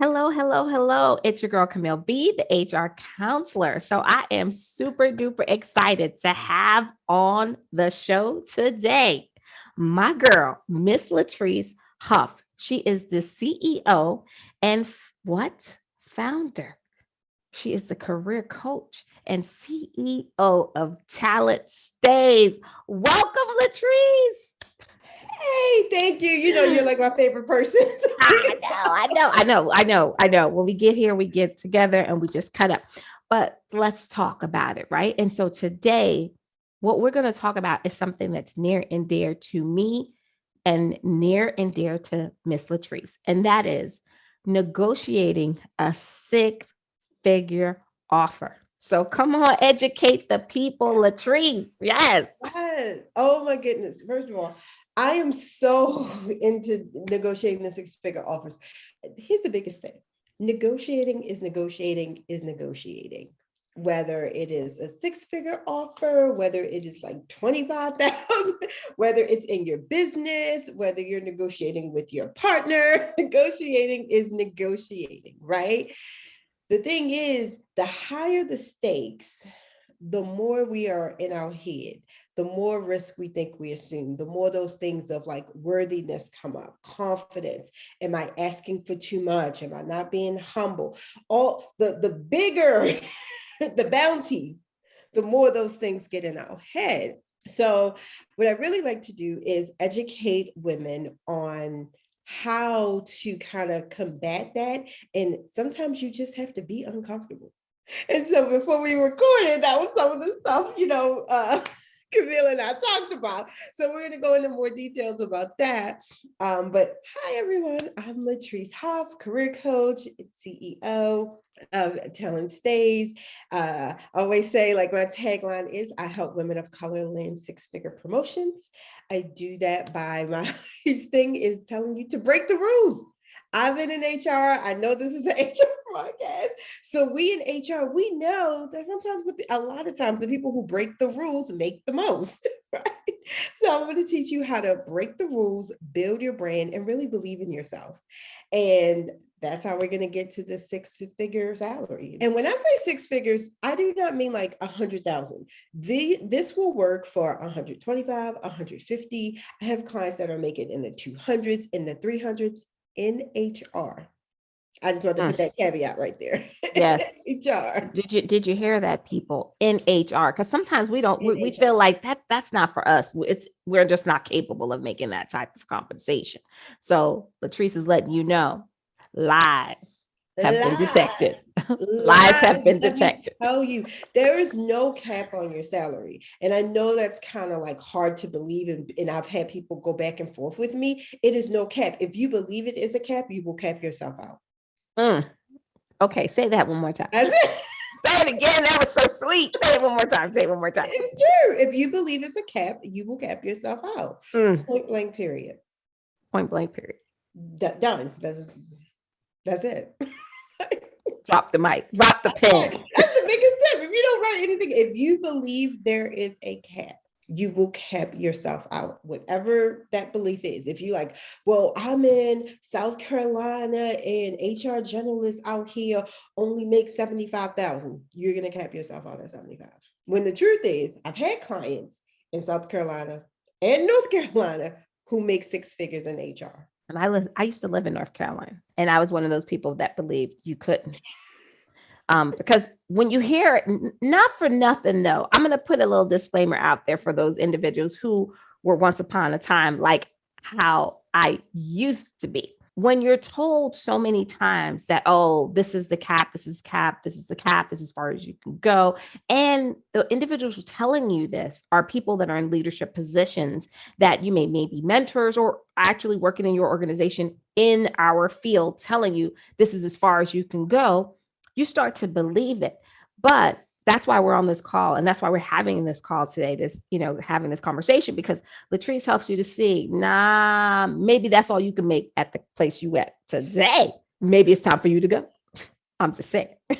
Hello, hello, hello. It's your girl, Camille B, the HR counselor. So I am super duper excited to have on the show today my girl, Miss LaTrice Huff. She is the CEO and what? Founder. She is the career coach and CEO of Talent Stays. Welcome, LaTrice. Hey, thank you. You know, you're like my favorite person. I know. When we get here, we get together and we just cut up. But let's talk about it, right? And so today, what we're going to talk about is something that's near and dear to me and near and dear to Miss LaTrice. And that is negotiating a six-figure offer. So come on, educate the people, LaTrice. Yes. Yes. Oh my goodness. First of all, I am so into negotiating the six-figure offers. Here's the biggest thing. Negotiating is negotiating. Whether it is a six-figure offer, whether it is like 25,000, whether it's in your business, whether you're negotiating with your partner, negotiating is negotiating, right? The thing is, the higher the stakes, the more we are in our head, the more risk we think we assume, the more those things of like worthiness come up, confidence. Am I asking for too much? Am I not being humble? All the bigger the bounty, the more those things get in our head. So what I really like to do is educate women on how to kind of combat that. And sometimes you just have to be uncomfortable. And so before we recorded, that was some of the stuff, Camille and I talked about. So we're going to go into more details about that. But hi, everyone. I'm LaTrice Huff, career coach, CEO of Talent Stays. I always say, like, my tagline is, I help women of color land six-figure promotions. I do that by my huge thing is telling you to break the rules. I've been in HR. I know this is an HR podcast. So we in HR, we know that sometimes, a lot of times, the people who break the rules make the most, right? So I'm going to teach you how to break the rules, build your brand, and really believe in yourself. And that's how we're going to get to the six-figure salary. And when I say six figures, I do not mean like 100,000. This will work for 125, 150. I have clients that are making in the 200s, in the 300s. In HR. I just want to put that caveat right there. Yes. HR. Did you hear that, people? In HR? Because sometimes we feel like that's not for us. We're just not capable of making that type of compensation. So LaTrice is letting you know, lies have been detected. Lies have been Let me detected. tell you, there is no cap on your salary. And I know that's kind of like hard to believe. And I've had people go back and forth with me. It is no cap. If you believe it is a cap, you will cap yourself out. Okay, say that one more time. That's it. Say it again. That was so sweet. Say it one more time. Say it one more time. It's true. If you believe it's a cap, you will cap yourself out. Point blank, period. Point blank, period. Done. That's it. Drop the mic. Drop the pen. That's the biggest tip. If you don't write anything, if you believe there is a cap, you will cap yourself out, whatever that belief is. If you like, well, I'm in South Carolina and HR generalists out here only make 75,000, you're going to cap yourself out at 75. When the truth is, I've had clients in South Carolina and North Carolina who make six figures in HR. And I used to live in North Carolina, and I was one of those people that believed you couldn't. Because when you hear it, not for nothing, though, I'm going to put a little disclaimer out there for those individuals who were once upon a time like how I used to be. When you're told so many times that, oh, this is the cap, this is cap, this is the cap, this is as far as you can go. And the individuals who are telling you this are people that are in leadership positions that you may be mentors or actually working in your organization in our field, telling you this is as far as you can go. You start to believe it. But that's why we're on this call. And that's why we're having this call today, having this conversation, because LaTrice helps you to see, maybe that's all you can make at the place you at today. Maybe it's time for you to go. I'm just saying. But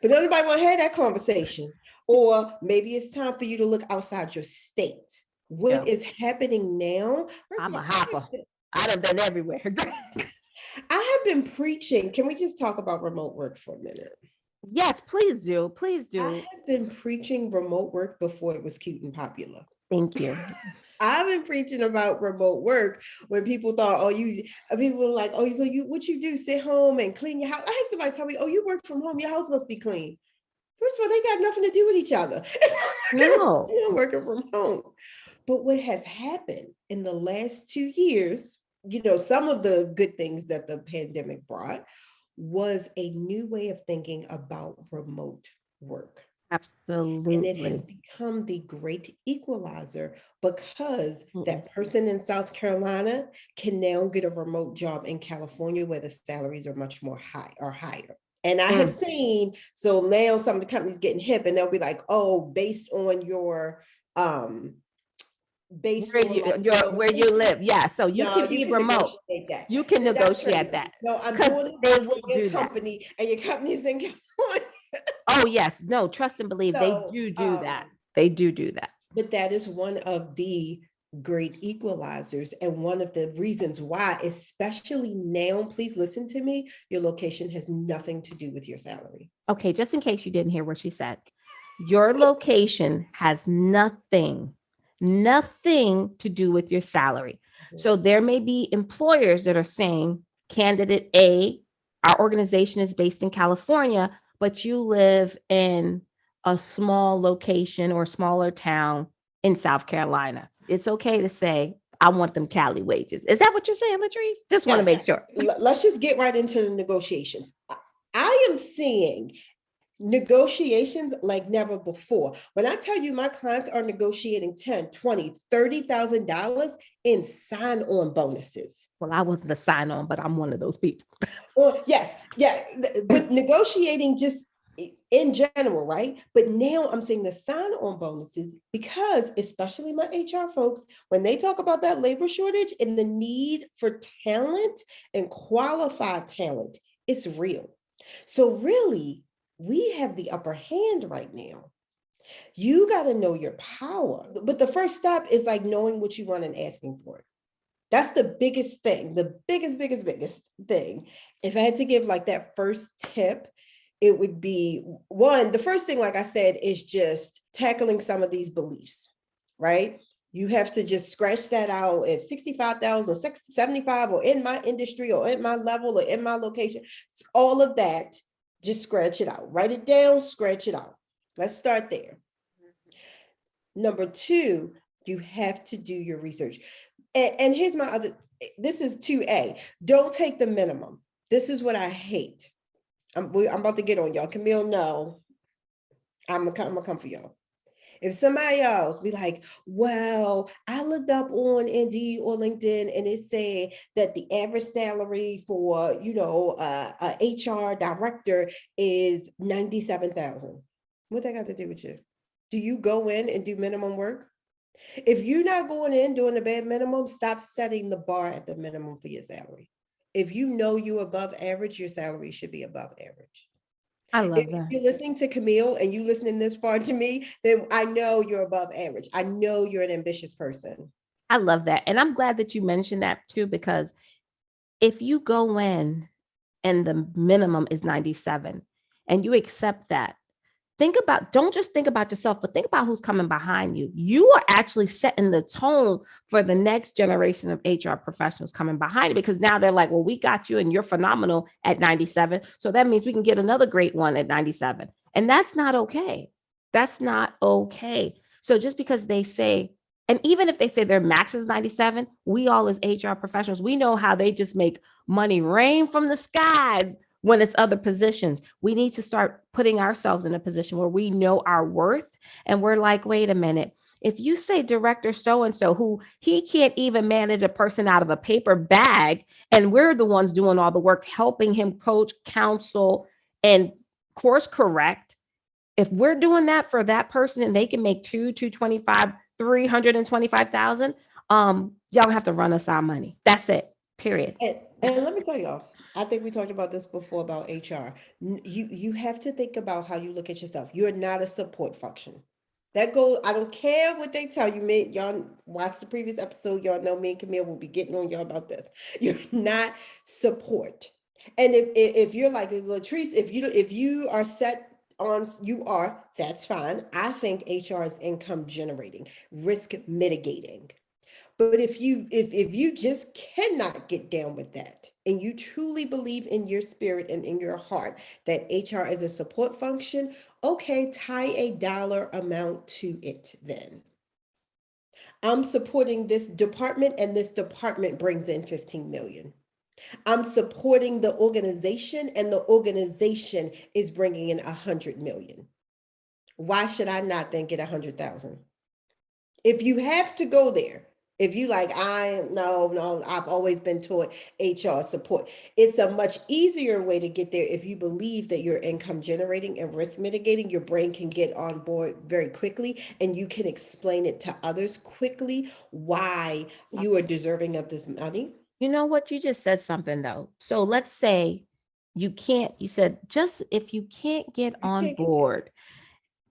nobody want to have that conversation. Or maybe it's time for you to look outside your state. What is happening now? I'm a hopper. I done been everywhere. I have been preaching. Can we just talk about remote work for a minute? Yes, please do. Please I do. have been preaching remote work before it was cute and popular. Thank you. I've been preaching about remote work when people thought, oh, people were like, oh, so what you do, sit home and clean your house. I had somebody tell me, oh, you work from home, your house must be clean. First of all, they got nothing to do with each other. No. You're working from home. But what has happened in the last 2 years, some of the good things that the pandemic brought was a new way of thinking about remote work. And it has Absolutely. become the great equalizer because Mm-mm. that person in South Carolina can now get a remote job in California where the salaries are much more high or higher. And I have seen, so now some of the companies getting hip and they'll be like, oh, based on your where you live. Yeah. So you no, can you be can remote. negotiate that. You can That's negotiate crazy. that No, I'm because doing they it for will your do that. company and your company is in California. Oh, yes. No, trust and believe. They So, do that. They do that. but that is one of the great equalizers and one of the reasons why, especially now, please listen to me, your location has nothing to do with your salary. Okay, just in case you didn't hear what she said, your location has nothing to do with your salary. So there may be employers that are saying, candidate A, our organization is based in California, but you live in a small location or smaller town in South Carolina. It's okay to say, I want them Cali wages. Is that what you're saying, LaTrice? Just want to make sure. Let's just get right into the negotiations. I am seeing negotiations like never before. When I tell you my clients are negotiating $10, $20, $30,000 in sign-on bonuses. Well, I wasn't a sign-on, but I'm one of those people. Well, yes, yeah, but negotiating just in general, right? But now I'm seeing the sign-on bonuses because, especially my HR folks, when they talk about that labor shortage and the need for talent and qualified talent, it's real. So really, we have the upper hand right now. You got to know your power. But the first step is like knowing what you want and asking for it. That's the biggest thing, the biggest thing. If I had to give like that first tip, it would be one, the first thing, like I said, is just tackling some of these beliefs, right? You have to just scratch that out. If 65,000 or 75 or in my industry or in my level or in my location, all of that, just scratch it out. Write it down, scratch it out. Let's start there. Number two, you have to do your research. And here's my other, this is 2A. Don't take the minimum. This is what I hate. I'm about to get on y'all. Camille, no, I'm gonna come for y'all. If somebody else be like, well, I looked up on Indeed or LinkedIn and it said that the average salary for, a HR director is 97,000. What that got to do with you? Do you go in and do minimum work? If you're not going in doing the bare minimum, stop setting the bar at the minimum for your salary. If you know you're above average, your salary should be above average. I love If that. you're listening to Camille and you listening this far to me, then I know you're above average. I know you're an ambitious person. I love that. And I'm glad that you mentioned that too, because if you go in and the minimum is 97 and you accept that, don't just think about yourself, but think about who's coming behind you. You are actually setting the tone for the next generation of HR professionals coming behind you, because now they're like, well, we got you and you're phenomenal at 97. So that means we can get another great one at 97. And that's not okay. That's not okay. So just because they say, and even if they say their max is 97, we all as HR professionals, we know how they just make money rain from the skies when it's other positions. We need to start putting ourselves in a position where we know our worth and we're like, wait a minute. If you say director so-and-so, who he can't even manage a person out of a paper bag, and we're the ones doing all the work, helping him coach, counsel, and course correct. If we're doing that for that person and they can make 225, 325,000, y'all have to run us our money. That's it. Period. And let me tell y'all, I think we talked about this before about HR. You have to think about how you look at yourself. You're not a support function. That goes, I don't care what they tell you. Y'all watch the previous episode. Y'all know me and Camille will be getting on y'all about this. You're not support. And if you're like LaTrice, if you are set on, that's fine. I think HR is income generating, risk mitigating. But if you just cannot get down with that, and you truly believe in your spirit and in your heart that HR is a support function, okay, tie a dollar amount to it then. I'm supporting this department and this department brings in 15 million. I'm supporting the organization and the organization is bringing in 100 million. Why should I not then get 100,000? If you have to go there, if you like, no, I've always been taught HR support. It's a much easier way to get there if you believe that you're income generating and risk mitigating. Your brain can get on board very quickly and you can explain it to others quickly why you are deserving of this money. You know what? You just said something though. So let's say you said, just if you can't get on board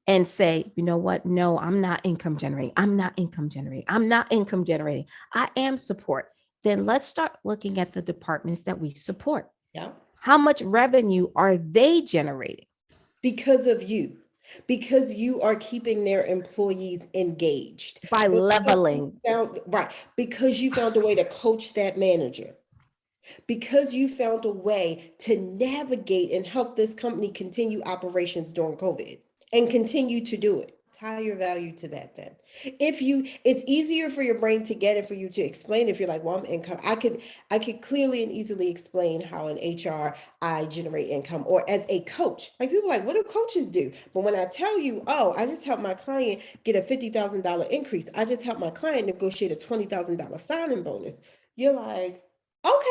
and say, you know what? No, I'm not income generating. I'm not income generating. I'm not income generating. I am support. Then let's start looking at the departments that we support. Yeah. How much revenue are they generating? Because of you. Because you are keeping their employees engaged. By leveling. Right. Because you found a way to coach that manager. Because you found a way to navigate and help this company continue operations during COVID and continue to do it. Tie your value to that then. It's easier for your brain to get it, for you to explain. If you're like, well, I'm income, I could clearly and easily explain how in HR I generate income, or as a coach. Like people are like, what do coaches do? But when I tell you, oh, I just helped my client get a $50,000 increase. I just helped my client negotiate a $20,000 signing bonus. You're like, okay.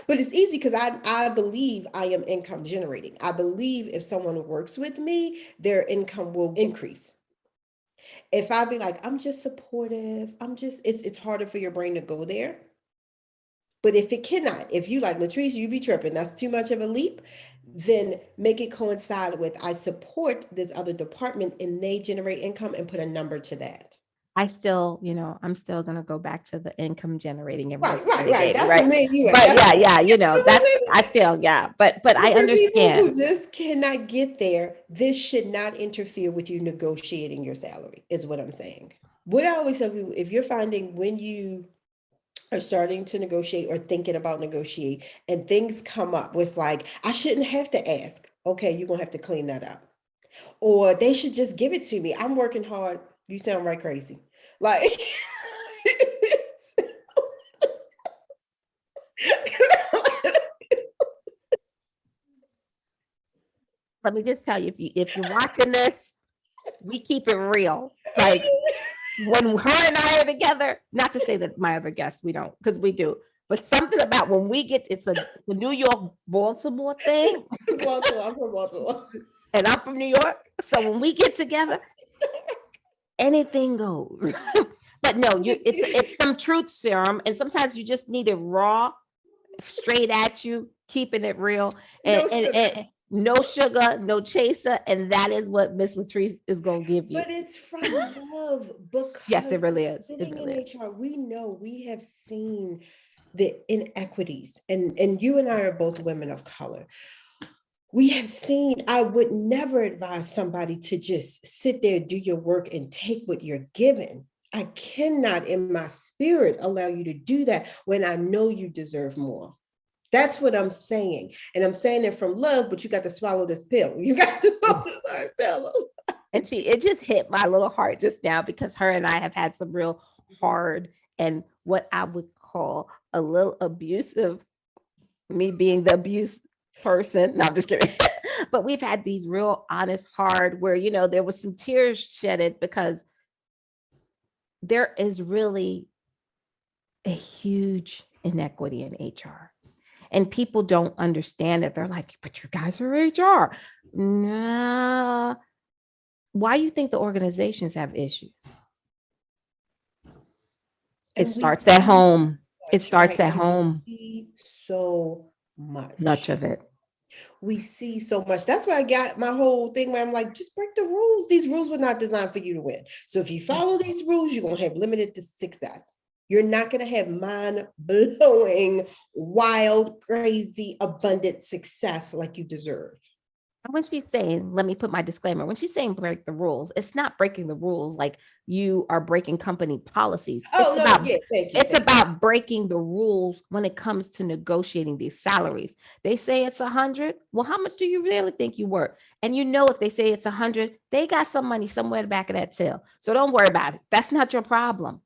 But it's easy because I believe I am income generating. I believe if someone works with me, their income will increase. If I be like, I'm just supportive, it's harder for your brain to go there. But if it cannot, if you like, LaTrice, you be tripping, that's too much of a leap, then make it coincide with, I support this other department and they generate income, and put a number to that. I'm still going to go back to the income generating and Right. That's right? me. But yeah, that's, I feel, but I understand. People who just cannot get there, this should not interfere with you negotiating your salary, is what I'm saying. What I always tell people, if you're finding when you are starting to negotiate or thinking about negotiate and things come up with like, I shouldn't have to ask, okay, you're going to have to clean that up. Or they should just give it to me. I'm working hard. You sound right crazy. Like, Let me just tell you, if you're watching this, we keep it real. Like when her and I are together, not to say that my other guests, we don't, because we do, but something about when we get, the New York, Baltimore thing. Baltimore, I'm from Baltimore. And I'm from New York. So when we get together, anything goes. But no, it's some truth serum. And sometimes you just need it raw, straight at you, keeping it real. And no sugar, no chaser. And that is what Miss LaTrice is going to give you. But it's from love. Because yes, it really is. Sitting in HR, we know, we have seen the inequities. And you and I are both women of color. We have seen, I would never advise somebody to just sit there, do your work, and take what you're given. I cannot in my spirit allow you to do that when I know you deserve more. That's what I'm saying. And I'm saying it from love, but you got to swallow this pill. You got to swallow this pill. And it just hit my little heart just now, because her and I have had some real hard and what I would call a little abusive, me being the abuse person. No, I'm just kidding. But we've had these real honest, hard, where, there was some tears shedded, because there is really a huge inequity in HR. And people don't understand it. They're like, but you guys are HR. Nah. Why do you think the organizations have issues? It starts at home. It starts at home. So much of it. We see so much. That's why I got my whole thing where I'm like, just break the rules. These rules were not designed for you to win. So if you follow these rules, you're going to have limited success. You're not going to have mind-blowing, wild, crazy, abundant success like you deserve. When she's saying, let me put my disclaimer, when she's saying break the rules, it's not breaking the rules like you are breaking company policies. Oh, no, yeah, thank you. It's about breaking the rules when it comes to negotiating these salaries. They say it's 100. Well, how much do you really think you work? And you know, if they say it's 100, they got some money somewhere in the back of that till. So don't worry about it. That's not your problem.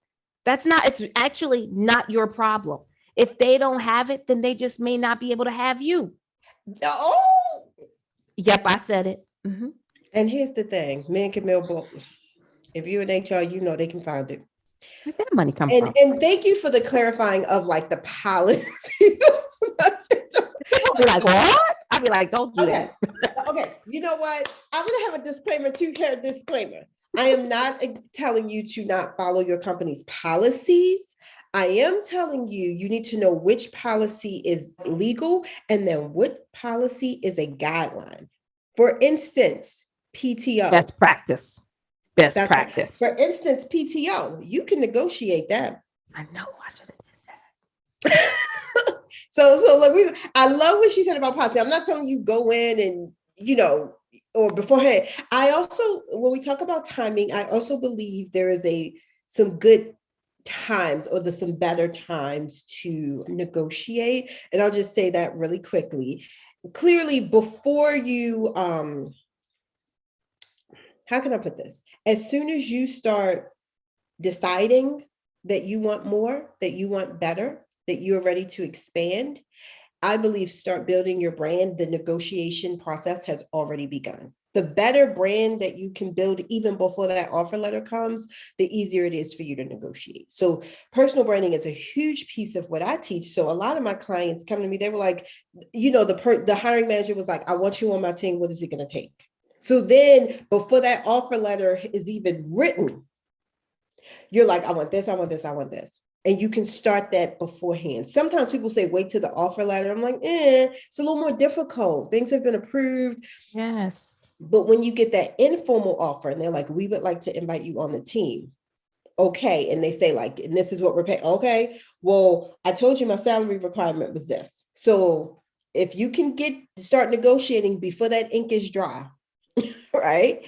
It's actually not your problem. If they don't have it, then they just may not be able to have you. Oh, yep, I said it. Mm-hmm. And here's the thing, me and Camille, if you're in HR, you know they can find it. Where'd that money come from? And thank you for the clarifying of like the policies. People be like, what? I'd be like, don't do that. Okay, you know what? I'm gonna have a disclaimer, two-hair disclaimer. I am not telling you to not follow your company's policies. I am telling you, you need to know which policy is legal and then what policy is a guideline. For instance, PTO. Best practice. Best practice. For instance, PTO, you can negotiate that. I know. I should have did that. So like I love what she said about policy. I'm not telling you go in and, or beforehand. I also, when we talk about timing, I also believe there is some good times or some better times to negotiate. And I'll just say that really quickly. Clearly, before you, how can I put this? As soon as you start deciding that you want more, that you want better, that you're ready to expand, I believe start building your brand. The negotiation process has already begun. The better brand that you can build even before that offer letter comes, the easier it is for you to negotiate. So personal branding is a huge piece of what I teach. So a lot of my clients come to me, they were like, the hiring manager was like, I want you on my team. What is it going to take? So then before that offer letter is even written, you're like, I want this, I want this, I want this. And you can start that beforehand. Sometimes people say, wait till the offer letter. I'm like, it's a little more difficult. Things have been approved. Yes. But when you get that informal offer and they're like, we would like to invite you on the team. Okay. And they say like, and this is what we're paying. Okay. Well, I told you my salary requirement was this. So if you can start negotiating before that ink is dry, right?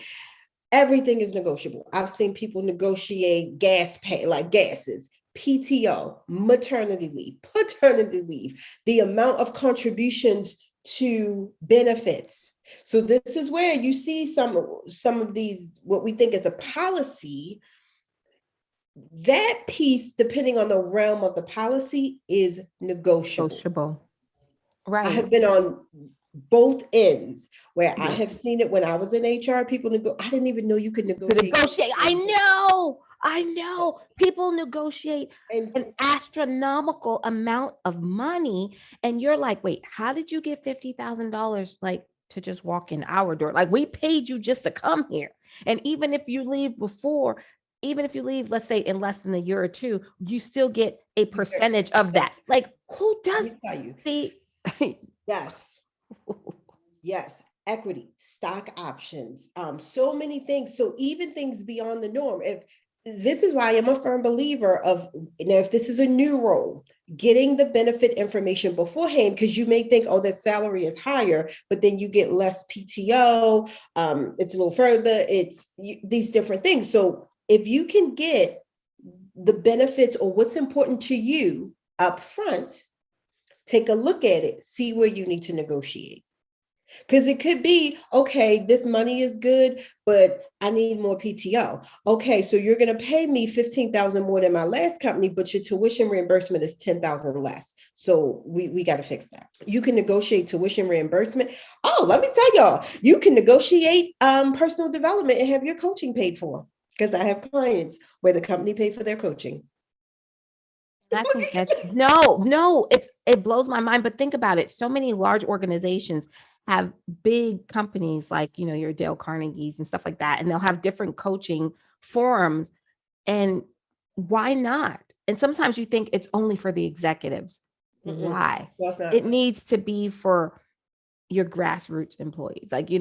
Everything is negotiable. I've seen people negotiate gas pay, like gases, PTO, maternity leave, paternity leave, the amount of contributions to benefits. So this is where you see some of these, what we think is a policy. That piece, depending on the realm of the policy, is negotiable. Right. I have been on both ends where I have seen it when I was in HR. People I didn't even know you could negotiate. I know. People negotiate an astronomical amount of money, and you're like, wait, how did you get $50,000 like to just walk in our door? Like, we paid you just to come here, and even if you leave, let's say in less than a year or two, you still get a percentage of that. Like, who does? See, Yes, equity, stock options, so many things. So even things beyond the norm. This is why I'm a firm believer of, if this is a new role, getting the benefit information beforehand, because you may think, oh, that salary is higher, but then you get less PTO. It's a little further. It's these different things. So if you can get the benefits or what's important to you up front, take a look at it, see where you need to negotiate. Because it could be, okay, this money is good, but I need more PTO. Okay, so you're going to pay me $15,000 more than my last company, but your tuition reimbursement is $10,000 less. So we got to fix that. You can negotiate tuition reimbursement. Oh, let me tell y'all, you can negotiate personal development and have your coaching paid for. Because I have clients where the company paid for their coaching. I think that no, it blows my mind. But think about it. So many large organizations have big companies like, your Dale Carnegie's and stuff like that. And they'll have different coaching forums. And why not? And sometimes you think it's only for the executives. Why? It needs to be for your grassroots employees. Like,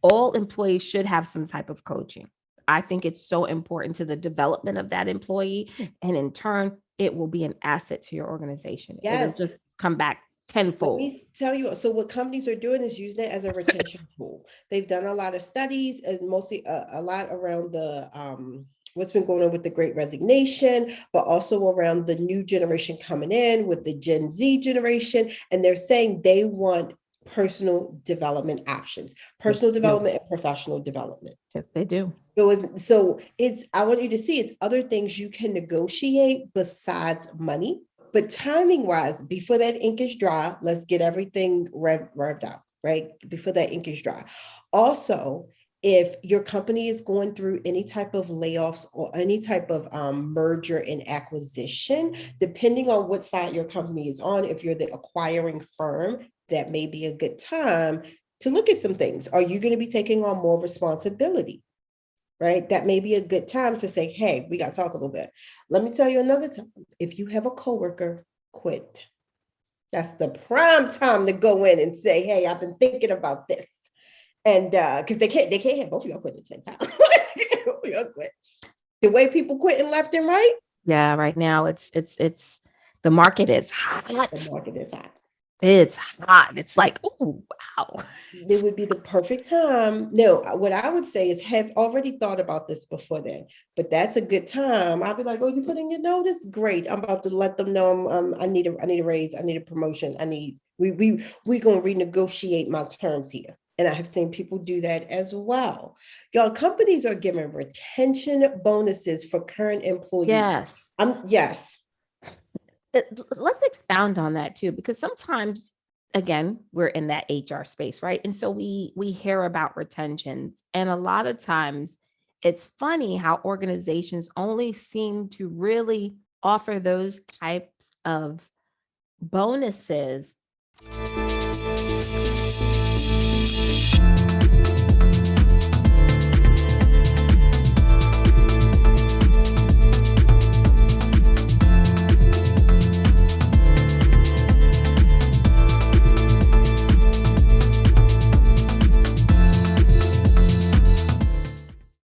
all employees should have some type of coaching. I think it's so important to the development of that employee. And in turn, it will be an asset to your organization. It'll Yes. just come back Let tenfold. me tell you. So what companies are doing is using it as a retention tool. They've done a lot of studies and mostly a lot around the what's been going on with the Great Resignation, but also around the new generation coming in with the Gen Z generation. And they're saying they want personal development options, personal development and professional development. Yes, they do. So it's, I want you to see it's other things you can negotiate besides money. But timing wise, before that ink is dry, let's get everything revved out, right? Before that ink is dry. Also, if your company is going through any type of layoffs or any type of merger and acquisition, depending on what side your company is on, if you're the acquiring firm, that may be a good time to look at some things. Are you going to be taking on more responsibility? Right? That may be a good time to say, hey, we got to talk a little bit. Let me tell you another time. If you have a coworker quit, that's the prime time to go in and say, hey, I've been thinking about this. And because they can't have both of y'all quit at the same time. Quit. The way people quitting left and right. Yeah, right now it's the market is hot. The market is hot. It's hot. It's like, oh wow. It would be the perfect time. No, what I would say is have already thought about this before then, but that's a good time. I'll be like, oh, you put in your notice? Great. I'm about to let them know I need a raise, I need a promotion. We gonna renegotiate my terms here. And I have seen people do that as well. Y'all, companies are giving retention bonuses for current employees. Yes. Yes. Let's expound on that too, because sometimes, again, we're in that HR space, right? And so we hear about retentions, and a lot of times it's funny how organizations only seem to really offer those types of bonuses